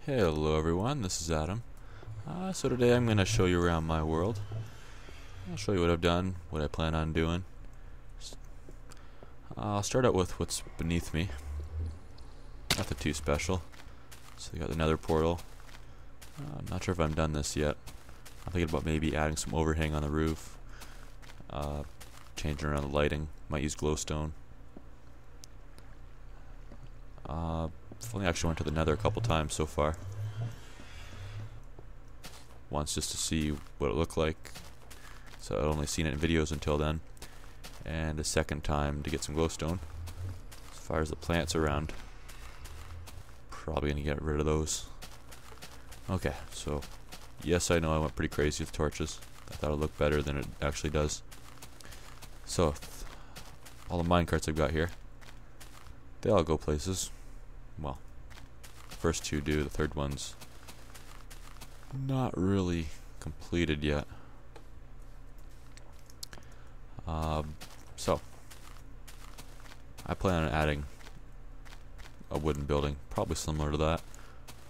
Hello everyone, this is Adam. So today I'm going to show you around my world. I'll show you what I've done, what I plan on doing. I'll start out with what's beneath me. Nothing too special. So you got the nether portal. I'm not sure if I've done this yet. I'm thinking about maybe adding some overhang on the roof. Changing around the lighting. Might use glowstone. I've only actually went to the nether a couple times so far. Once just to see what it looked like, so I'd only seen it in videos until then, and the second time to get some glowstone. As far as the plants around, probably gonna get rid of those. Okay, so yes, I know I went pretty crazy with torches. I thought it looked better than it actually does. So all the minecarts I've got here, they all go places. Well, first two do, the third one's not really completed yet. So I plan on adding a wooden building, probably similar to that,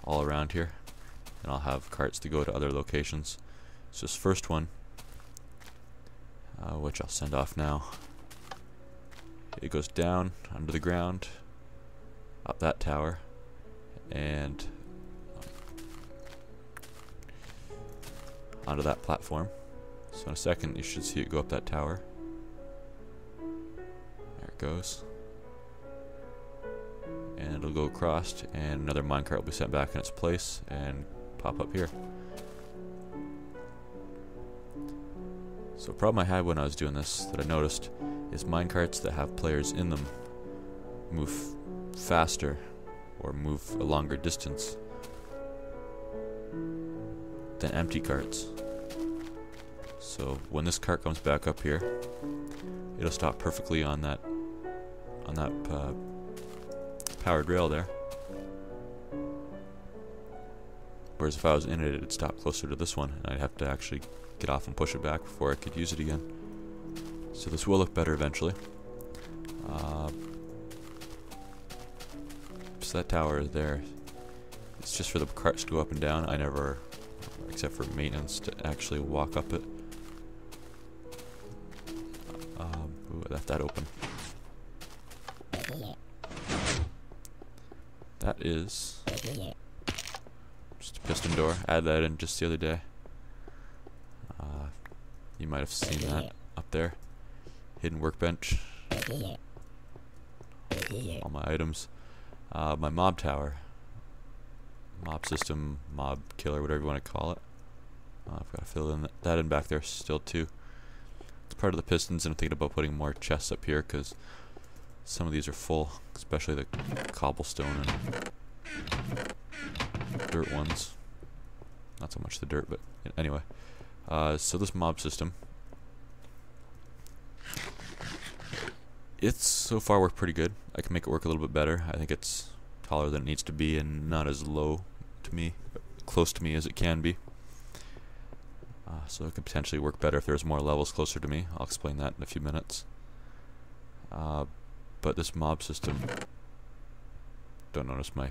all around here, and I'll have carts to go to other locations. So this first one, which I'll send off now, it goes down under the ground, up that tower, and onto that platform. So in a second you should see it go up that tower. There it goes. And it'll go across, and another minecart will be sent back in its place and pop up here. So a problem I had when I was doing this that I noticed is minecarts that have players in them move faster or move a longer distance than empty carts. So when this cart comes back up here, it'll stop perfectly on that powered rail there. Whereas if I was in it, it'd stop closer to this one, and I'd have to actually get off and push it back before I could use it again. So this will look better eventually. So that tower there, it's just for the carts to go up and down. I never, except for maintenance, to actually walk up it. Ooh, I left that open. That is just a piston door. Add that in just the other day. You might have seen that up there. Hidden workbench. All my items. My mob tower. Mob system, mob killer, whatever you want to call it. I've got to fill in that in back there still too. It's part of the pistons, and I'm thinking about putting more chests up here because some of these are full, especially the cobblestone and dirt ones. Not so much the dirt, but anyway. So this mob system, it's so far worked pretty good. I can make it work a little bit better. I think it's taller than it needs to be and not as low to me, close to me as it can be. So it could potentially work better if there's more levels closer to me. I'll explain that in a few minutes. But this mob system, don't notice my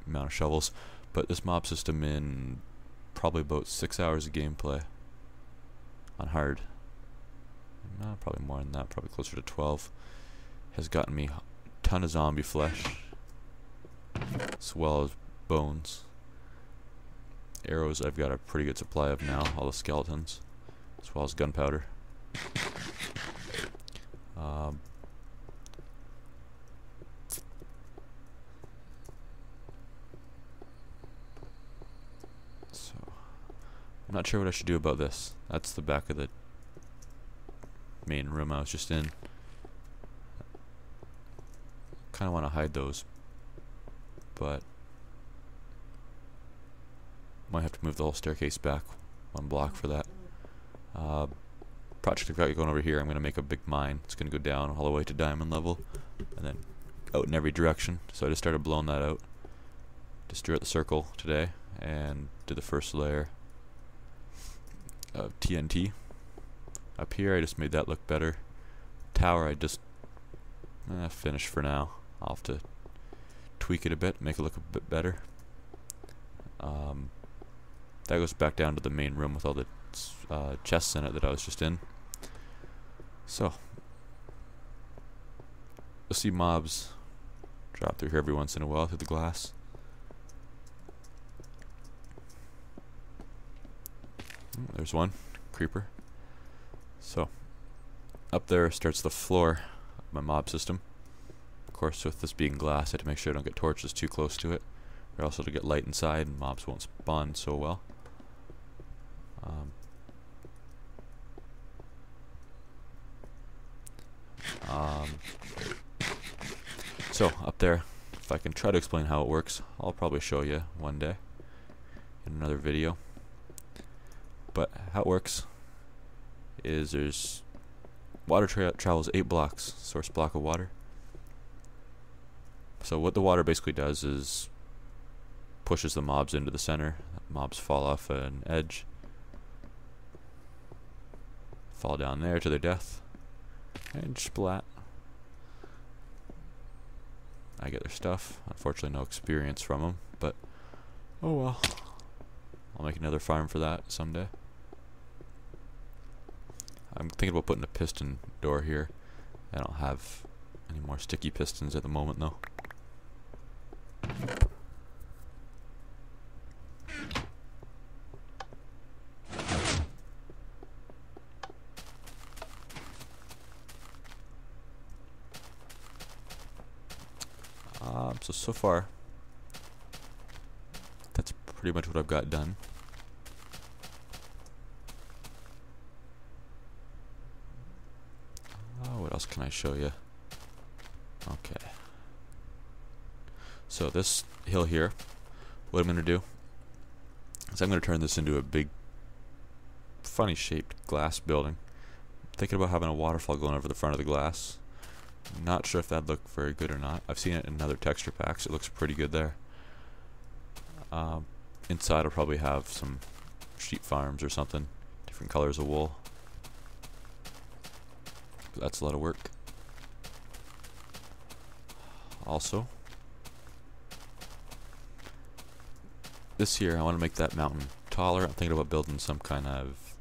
amount of shovels, but this mob system in probably about 6 hours of gameplay on hard, no, probably more than that, probably closer to 12, has gotten me a ton of zombie flesh, as well as bones. Arrows I've got a pretty good supply of now, all the skeletons, as well as gunpowder. So I'm not sure what I should do about this. That's the back of the main room I was just in. Kind of want to hide those, but might have to move the whole staircase back one block for that. Project I've got going over here, I'm going to make a big mine. It's going to go down all the way to diamond level and then out in every direction. So I just started blowing that out. Just drew out the circle today and did the first layer of TNT. Up here I just made that look better. Tower I just finished for now. I'll have to tweak it a bit, make it look a bit better. that goes back down to the main room with all the chests in it that I was just in. So, you'll see mobs drop through here every once in a while through the glass. There's one creeper. So, up there starts the floor of my mob system. Of course, with this being glass, I have to make sure I don't get torches too close to it, or else it'll get light inside and mobs won't spawn so well. So up there, if I can try to explain how it works, I'll probably show you one day in another video. But how it works is there's water travels 8 blocks, source block of water. So what the water basically does is pushes the mobs into the center. Mobs fall off an edge, fall down there to their death, and splat. I get their stuff. Unfortunately, no experience from them, but oh well. I'll make another farm for that someday. I'm thinking about putting a piston door here. I don't have any more sticky pistons at the moment, though. So far, that's pretty much what I've got done. What else can I show you? Okay. So this hill here, what I'm going to do is I'm going to turn this into a big, funny shaped glass building. I'm thinking about having a waterfall going over the front of the glass. Not sure if that'd look very good or not. I've seen it in other texture packs. It looks pretty good there. Inside I'll probably have some sheep farms or something. Different colors of wool. That's a lot of work. Also, this year I want to make that mountain taller. I'm thinking about building some kind of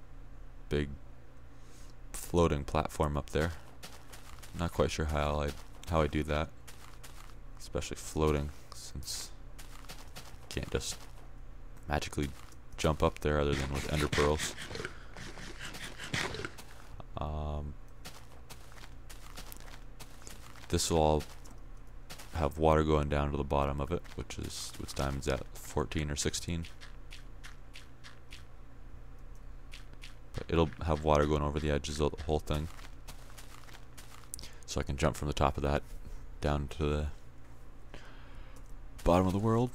big floating platform up there. Not quite sure how I do that, especially floating, since you can't just magically jump up there other than with ender pearls. This will all have water going down to the bottom of it, which is what's diamonds at 14 or 16. But it'll have water going over the edges of the whole thing. So I can jump from the top of that down to the bottom of the world.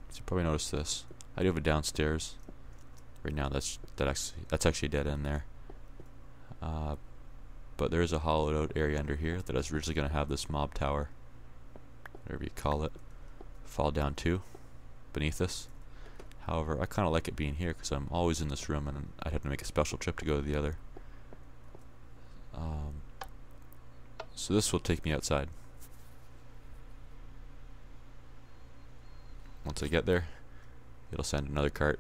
So you probably noticed this. I do have a downstairs. Right now that's actually a dead end there. But there is a hollowed out area under here that I was originally going to have this mob tower, whatever you call it, fall down to beneath this. However, I kind of like it being here because I'm always in this room and I'd have to make a special trip to go to the other. So this will take me outside. Once I get there, it'll send another cart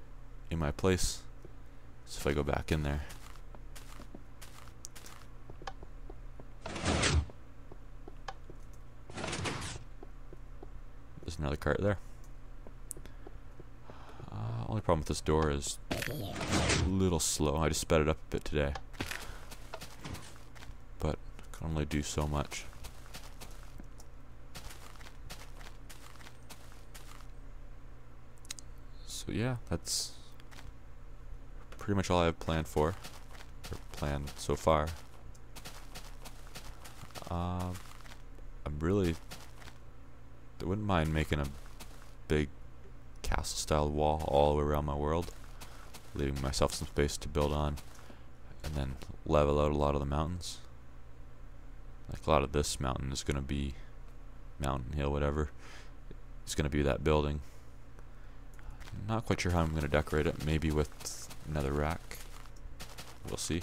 in my place. So if I go back in there, there's another cart there. Only problem with this door is a little slow. I just sped it up a bit today, but I can only do so much. So yeah, that's pretty much all I have planned for, or planned so far. I wouldn't mind making a big castle-style wall all the way around my world, leaving myself some space to build on, and then level out a lot of the mountains. Like a lot of this mountain is going to be mountain, hill, whatever. It's going to be that building. Not quite sure how I'm going to decorate it. Maybe with another rack. We'll see.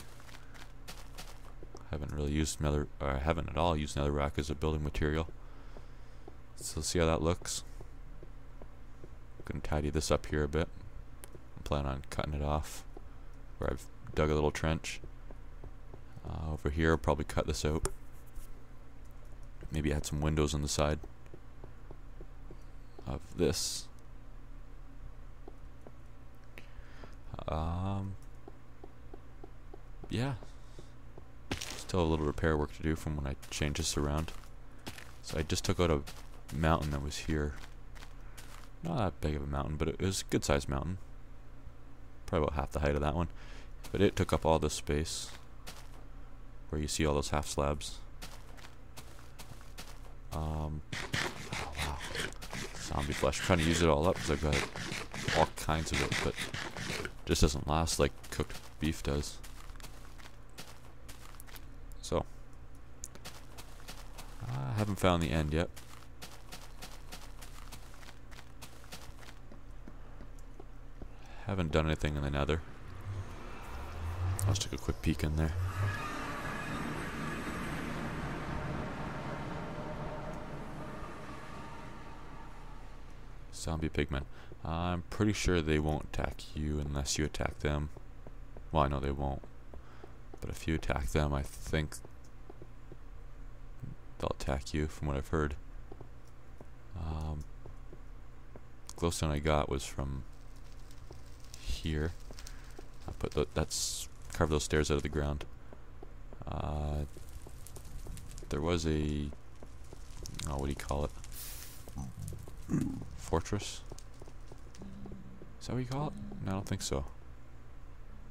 Haven't really used nether, or I haven't at all used netherrack as a building material. So let's see how that looks. Gonna tidy this up here a bit. I'm planning on cutting it off where I've dug a little trench. Over here, I'll probably cut this out. Maybe add some windows on the side of this. Yeah. Still a little repair work to do from when I changed this around. So I just took out a mountain that was here. Not that big of a mountain, but it was a good sized mountain. Probably about half the height of that one. But it took up all this space where you see all those half slabs. Oh wow. Zombie flesh. I'm trying to use it all up because I've got all kinds of it, but it just doesn't last like cooked beef does. So, I haven't found the end yet. Haven't done anything in the nether. I'll just take a quick peek in there. Zombie pigmen. I'm pretty sure they won't attack you unless you attack them. Well, I know they won't. But if you attack them, I think they'll attack you, from what I've heard. Glowstone I got was from here. I put that's carve those stairs out of the ground. There was a what do you call it? Fortress? Is that what you call it? No, I don't think so.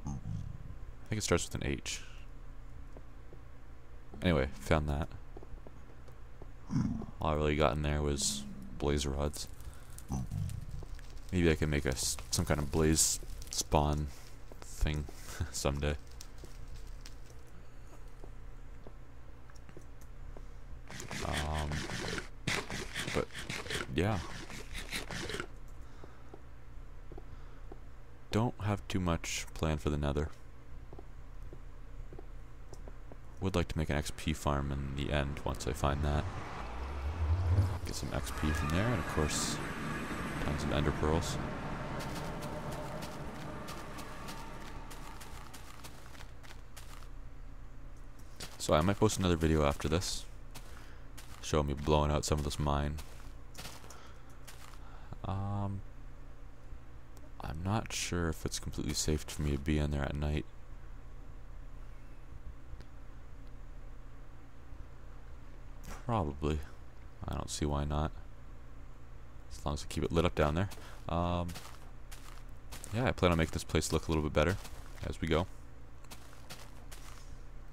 I think it starts with an H. Anyway, found that. All I really got in there was blaze rods. Maybe I can make some kind of blaze spawn thing someday. But yeah, don't have too much planned for the nether. Would like to make an XP farm in the end once I find that. Get some XP from there, and of course, tons of ender pearls. So I might post another video after this, showing me blowing out some of this mine. I'm not sure if it's completely safe for me to be in there at night. Probably. I don't see why not. As long as I keep it lit up down there. Yeah, I plan on making this place look a little bit better as we go.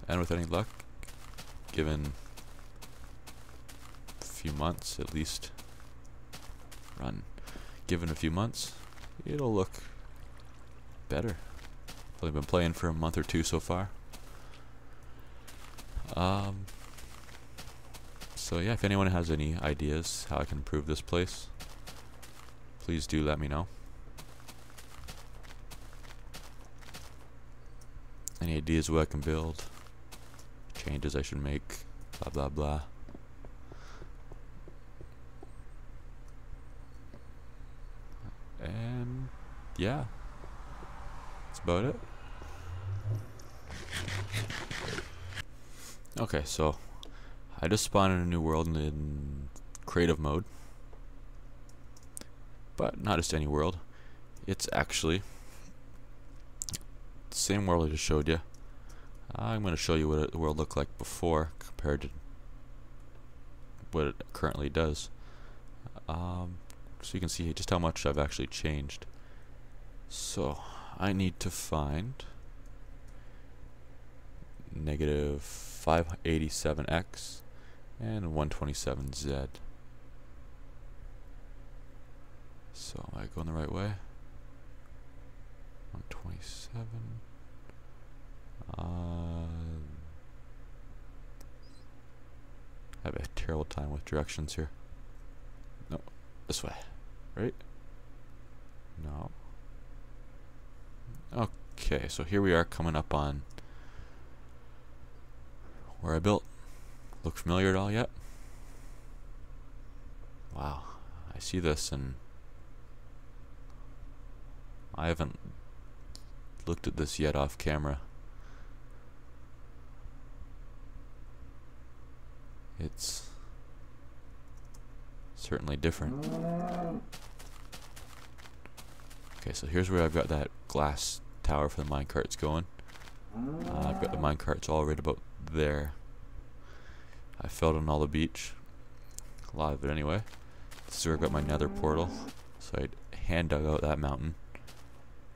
And with any luck, given a few months at least, given a few months, it'll look better. I've only been playing for a month or two so far. So yeah, if anyone has any ideas how I can improve this place, please do let me know. Any ideas what I can build, changes I should make, blah blah blah. And yeah, that's about it. Okay, so I just spawned in a new world in creative mode. But not just any world. It's actually the same world I just showed you. I'm going to show you what the world looked like before compared to what it currently does. So you can see just how much I've actually changed. So I need to find negative 587x and 127z. So am I going the right way? 127. I have a terrible time with directions here. No, this way, right? No. Okay, so here we are coming up on where I built. Look familiar at all yet? Wow, I see this and I haven't looked at this yet off camera. It's certainly different. Okay, so here's where I've got that glass tower for the minecarts going. I've got the minecarts all right about there. I filled in all the beach, a lot of it anyway. This is where I got my nether portal, so I hand dug out that mountain,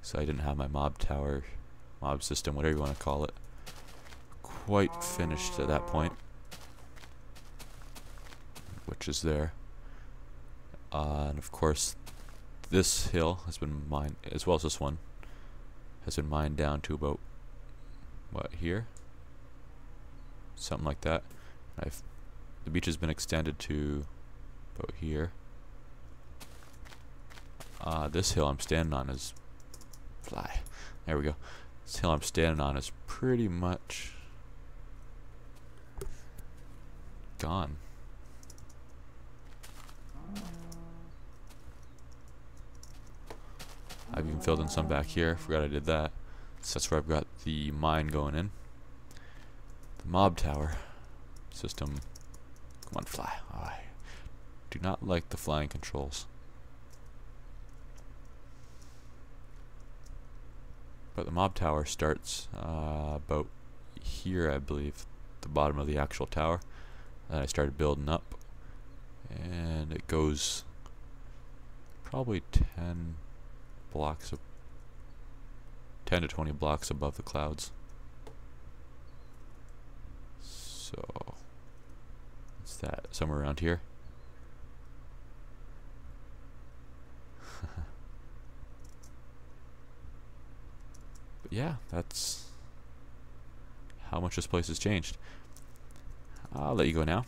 so I didn't have my mob tower, mob system, whatever you want to call it, quite finished at that point, which is there. And of course, this hill has been mined, as well as this one, has been mined down to about, what, here? Something like that. The beach has been extended to about here. This hill I'm standing on is fly. There we go. This hill I'm standing on is pretty much gone. I've even filled in some back here. Forgot I did that. So that's where I've got the mine going in. The mob tower system. Come on, fly. Oh, I do not like the flying controls. But the mob tower starts about here, I believe, the bottom of the actual tower. Then I started building up, and it goes probably 10 blocks, 10 to 20 blocks above the clouds. So what's that? Somewhere around here. But yeah, that's how much this place has changed. I'll let you go now.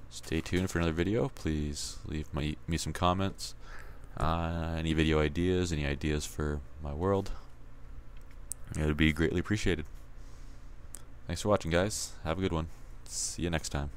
Stay tuned for another video. Please leave me some comments. Any video ideas, any ideas for my world. It would be greatly appreciated. Thanks for watching, guys. Have a good one. See you next time.